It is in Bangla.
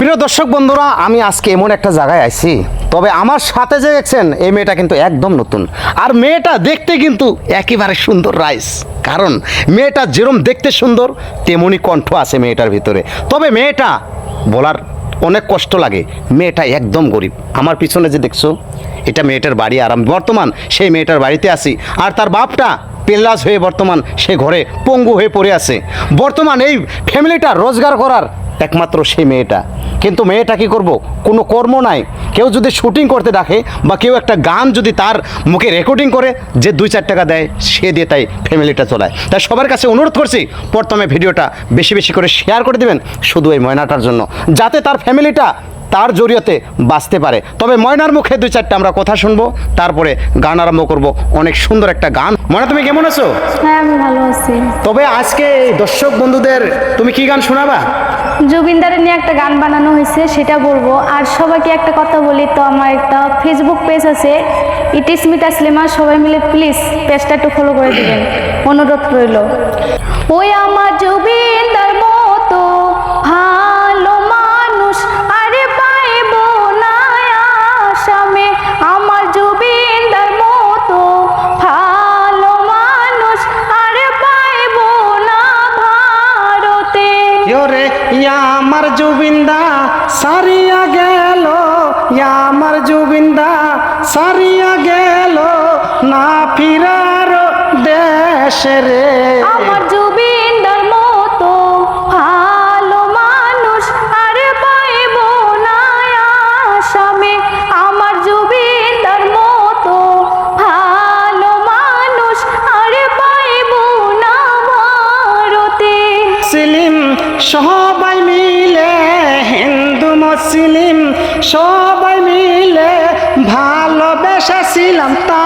প্রিয় দর্শক বন্ধুরা, আমি আজকে এমন একটা জায়গায় আইছি, তবে আমার সাথে যে দেখছেন এই মেয়েটা কিন্তু একদম নতুন। আর মেয়েটা দেখতে কিন্তু একেবারে সুন্দর রাইস, কারণ মেয়েটা যেরকম দেখতে সুন্দর তেমনি কণ্ঠ আছে মেয়েটার ভিতরে। তবে মেয়েটা বলার অনেক কষ্ট লাগে, মেয়েটা একদম গরিব। আমার পিছনে যে দেখছো এটা মেয়েটার বাড়ি, আর আমি বর্তমান সেই মেয়েটার বাড়িতে আছি। আর তার বাপটা পেল্লাস হয়ে বর্তমান সে ঘরে পঙ্গু হয়ে পড়ে আছে। বর্তমান এই ফ্যামিলিটা রোজগার করার একমাত্র সেই মেয়েটা, কিন্তু মেয়েটা কি করব, কোনো কর্ম নাই। কেউ যদি শুটিং করতে ডাকে বা কেউ একটা গান যদি তার মুখে রেকর্ডিং করে, যে 2-4 টাকা দেয় সে দিয়ে তাই ফ্যামিলিটা চলায়। তাই সবার কাছে অনুরোধ করছি, প্রথমে ভিডিওটা বেশি বেশি করে শেয়ার করে দেবেন, শুধু এই ময়নাটার জন্য, যাতে তার ফ্যামিলিটা তার জড়িয়তে বাঁচতে পারে। তবে ময়নার মুখে 2-4টা আমরা কথা শুনবো, তারপরে গান আরম্ভ করব। অনেক সুন্দর একটা গান। ময়না, তুমি কেমন আছো? হ্যাঁ, আমি ভালো আছি। তবে আজকে এই দর্শক বন্ধুদের তুমি কি গান শোনাবা? জুবিনদারের নিয়ে একটা গান বানানো হয়েছে, সেটা বলবো। আর সবাইকে একটা কথা বলি, তো আমার একটা ফেসবুক পেজ আছে, ইট ইস মি তাসলিমা, সবাই মিলে প্লিজ পেজটা একটু ফলো করে দিবেন, অনুরোধ রইল। ওই আমার জুবিনদার মতো ভালো মানুষ আরে পাইবো না আসামে, আমার জুবিনদার মতো ভালো মানুষ আরে পাইবো না ভারতে। রে ইয়া আমার জুবিন্দা সারিয়া গেল, ইয়া আমার জুবিন্দা সারিয়া গেল, না ফিরার দেশে রে। আমার জুবিনদার মতো ভালো মানুষ আরে পাইবো না আসামে, আমার জুবিনদার মতো ভালো মানুষ আরে পাইবো না ভারতে। মুসলিম সবাই মিলে, হিন্দু মুসলিম সবাই মিলে ভালোবেসেছিলাম, তা